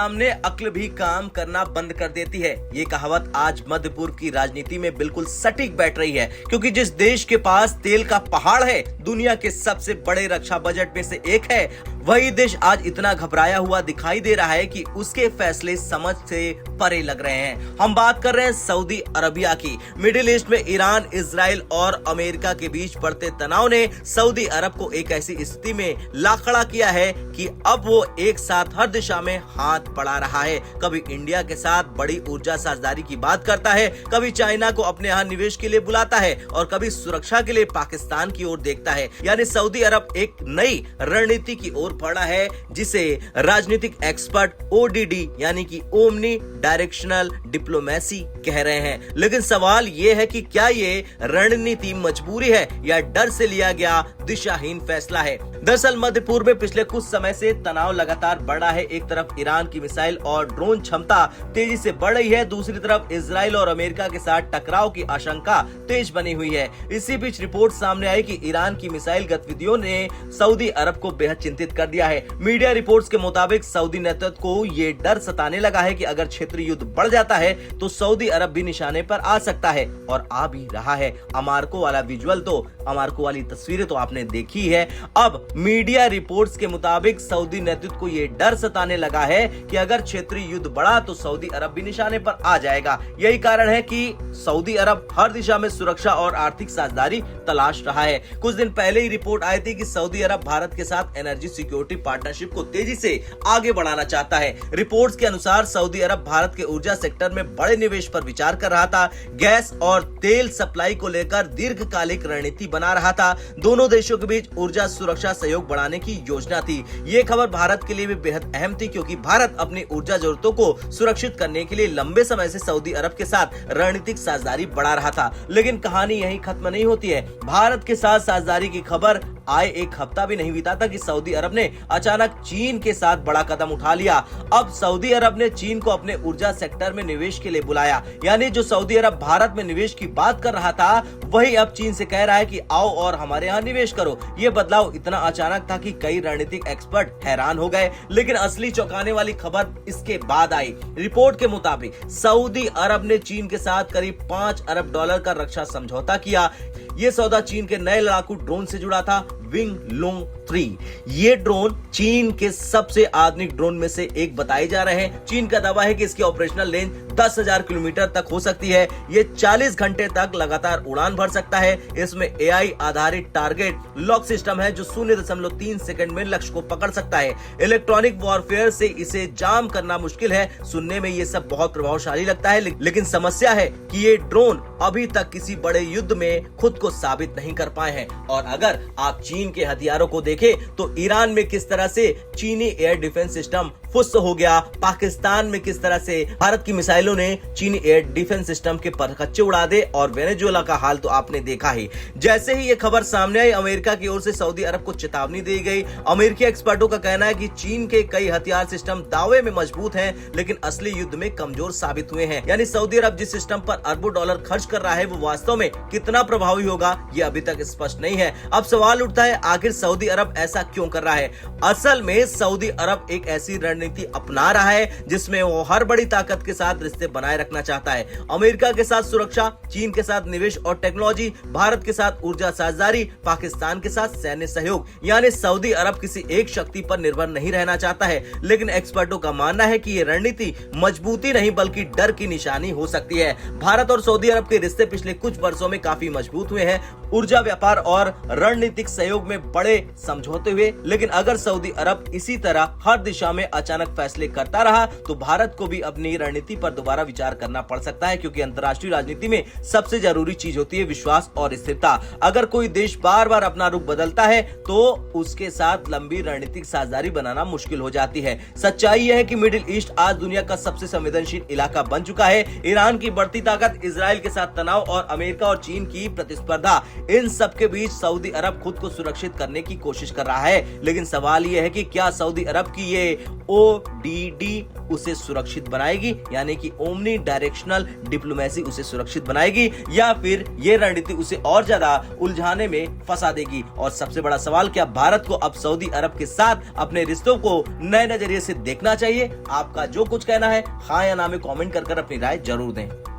सामने अक्ल भी काम करना बंद कर देती है। ये कहावत आज मध्य पूर्व की राजनीति में बिल्कुल सटीक बैठ रही है, क्योंकि जिस देश के पास तेल का पहाड़ है, दुनिया के सबसे बड़े रक्षा बजट में से एक है, वही देश आज इतना घबराया हुआ दिखाई दे रहा है कि उसके फैसले समझ से परे लग रहे हैं। हम बात कर रहे हैं सऊदी अरबिया की। मिडिल ईस्ट में ईरान, इजराइल और अमेरिका के बीच बढ़ते तनाव ने सऊदी अरब को एक ऐसी स्थिति में ला खड़ा किया है कि अब वो एक साथ हर दिशा में हाथ बढ़ा रहा है। कभी इंडिया के साथ बड़ी ऊर्जा साझेदारी की बात करता है, कभी चाइना को अपने यहाँ निवेश के लिए बुलाता है और कभी सुरक्षा के लिए पाकिस्तान की ओर देखता है। यानी सऊदी अरब एक नई रणनीति की ओर बढ़ा है, जिसे राजनीतिक एक्सपर्ट ओडीडी यानी कि ओमनी डायरेक्शनल डिप्लोमेसी कह रहे हैं। लेकिन सवाल ये है कि क्या ये रणनीति मजबूरी है या डर से लिया गया दिशाहीन फैसला है। दरअसल मध्य पूर्व में पिछले कुछ समय से तनाव लगातार बढ़ा है। एक तरफ ईरान की मिसाइल और ड्रोन क्षमता तेजी से बढ़ रही है, दूसरी तरफ इजराइल और अमेरिका के साथ टकराव की आशंका तेज बनी हुई है। इसी बीच रिपोर्ट सामने आई कि ईरान की मिसाइल गतिविधियों ने सऊदी अरब को बेहद चिंतित कर दिया है। मीडिया रिपोर्ट्स के मुताबिक सऊदी नेतृत्व को ये डर सताने लगा है कि अगर क्षेत्रीय युद्ध बढ़ जाता है तो सऊदी अरब भी निशाने पर आ सकता है, और आ भी रहा है। अमार्को वाला विजुअल तो अमार्को वाली तस्वीरें तो आपने देखी है। अब मीडिया रिपोर्ट्स के मुताबिक सऊदी नेतृत्व को यह डर सताने लगा है कि अगर क्षेत्रीय युद्ध बढ़ा तो सऊदी अरब भी निशाने पर आ जाएगा। यही कारण है कि सऊदी अरब हर दिशा में सुरक्षा और आर्थिक साझेदारी तलाश रहा है। कुछ दिन पहले ही रिपोर्ट आई थी कि सऊदी अरब भारत के साथ एनर्जी सिक्योरिटी पार्टनरशिप को तेजी से आगे बढ़ाना चाहता है। रिपोर्ट्स के अनुसार सऊदी अरब भारत के ऊर्जा सेक्टर में बड़े निवेश पर विचार कर रहा था। गैस और तेल सप्लाई को लेकर दीर्घकालिक रणनीति बना रहा था। दोनों देशों के बीच ऊर्जा सुरक्षा सहयोग बढ़ाने की योजना थी। ये खबर भारत के लिए भी बेहद अहम थी, क्योंकि भारत अपनी ऊर्जा जरूरतों को सुरक्षित करने के लिए लंबे समय से सऊदी अरब के साथ रणनीतिक साझेदारी बढ़ा रहा था। लेकिन कहानी यहीं खत्म नहीं होती है। भारत के साथ साझेदारी की खबर आए एक हफ्ता भी नहीं बीता था कि सऊदी अरब ने अचानक चीन के साथ बड़ा कदम उठा लिया। अब सऊदी अरब ने चीन को अपने ऊर्जा सेक्टर में निवेश के लिए बुलाया। यानी जो सऊदी अरब भारत में निवेश की बात कर रहा था, वही अब चीन से कह रहा है कि आओ और हमारे यहाँ निवेश करो। ये बदलाव इतना अचानक था कि कई रणनीतिक एक्सपर्ट हैरान हो गए। लेकिन असली चौंकाने वाली खबर इसके बाद आई। रिपोर्ट के मुताबिक सऊदी अरब ने चीन के साथ करीब $5 अरब का रक्षा समझौता किया। ये सौदा चीन के नए लड़ाकू ड्रोन से जुड़ा था, विंग लूंग 3। ये ड्रोन चीन के सबसे आधुनिक ड्रोन में से एक बताए जा रहे हैं। चीन का दावा है कि इसकी ऑपरेशनल रेंज 10,000 किलोमीटर तक हो सकती है। ये 40 घंटे तक लगातार उड़ान भर सकता है। इसमें एआई आधारित टारगेट लॉक सिस्टम है, जो 0.3 सेकंड में लक्ष्य को पकड़ सकता है। इलेक्ट्रॉनिक वॉरफेयर से इसे जाम करना मुश्किल है। सुनने में ये सब बहुत प्रभावशाली लगता है, लेकिन समस्या है कि ये ड्रोन अभी तक किसी बड़े युद्ध में खुद को साबित नहीं कर पाए हैं। और अगर आप चीन के हथियारों को देखें तो ईरान में किस तरह से चीनी एयर डिफेंस सिस्टम फुस हो गया, पाकिस्तान में किस तरह से भारत की मिसाइलों ने चीनी एयर डिफेंस सिस्टम के परखच्चे उड़ा दे, और वेनेजुएला का हाल तो आपने देखा ही। जैसे ही ये खबर सामने आई, अमेरिका की ओर से सऊदी अरब को चेतावनी दी गई। अमेरिकी एक्सपर्टों का कहना है कि चीन के कई हथियार सिस्टम दावे में मजबूत हैं, लेकिन असली युद्ध में कमजोर साबित हुए हैं। यानी सऊदी अरब जिस सिस्टम पर अरबों डॉलर खर्च कर रहा है, वो वास्तव में कितना प्रभावी होगा, ये अभी तक स्पष्ट नहीं है। अब सवाल उठता है, आखिर सऊदी अरब ऐसा क्यों कर रहा है? असल में सऊदी अरब एक ऐसी रणनीति अपना रहा है जिसमें वो हर बड़ी ताकत के साथ रिश्ते बनाए रखना चाहता है। अमेरिका के साथ सुरक्षा, चीन के साथ निवेश और टेक्नोलॉजी, भारत के साथ ऊर्जा साझेदारी, पाकिस्तान के साथ सैन्य सहयोग। यानी सऊदी अरब किसी एक शक्ति पर निर्भर नहीं रहना चाहता है। लेकिन एक्सपर्टों का मानना है कि ये रणनीति मजबूती नहीं बल्कि डर की निशानी हो सकती है। भारत और सऊदी अरब के रिश्ते पिछले कुछ वर्षों में काफी मजबूत हुए हैं, ऊर्जा, व्यापार और रणनीतिक सहयोग में बड़े समझौते हुए। लेकिन अगर सऊदी अरब इसी तरह हर दिशा में अचानक फैसले करता रहा तो भारत को भी अपनी रणनीति पर दोबारा विचार करना पड़ सकता है, क्योंकि अंतर्राष्ट्रीय राजनीति में सबसे जरूरी चीज होती है विश्वास और स्थिरता। अगर कोई देश बार बार अपना रुख बदलता है तो उसके साथ लंबी रणनीतिक साझेदारी बनाना मुश्किल हो जाती है। सच्चाई यह है कि मिडिल ईस्ट आज दुनिया का सबसे संवेदनशील इलाका बन चुका है। ईरान की बढ़ती ताकत, इजराइल के साथ तनाव और अमेरिका और चीन की प्रतिस्पर्धा, इन सब के बीच सऊदी अरब खुद को सुरक्षित करने की कोशिश कर रहा है। लेकिन सवाल यह है कि क्या सऊदी अरब की ये ओडीडी उसे सुरक्षित बनाएगी, यानी कि ओमनी डायरेक्शनल डिप्लोमेसी उसे सुरक्षित बनाएगी, या फिर ये रणनीति उसे और ज्यादा उलझाने में फंसा देगी। और सबसे बड़ा सवाल, क्या भारत को अब सऊदी अरब के साथ अपने रिश्तों को नए नजरिए से देखना चाहिए? आपका जो कुछ कहना है हाँ या ना में कमेंट कर अपनी राय जरूर दें।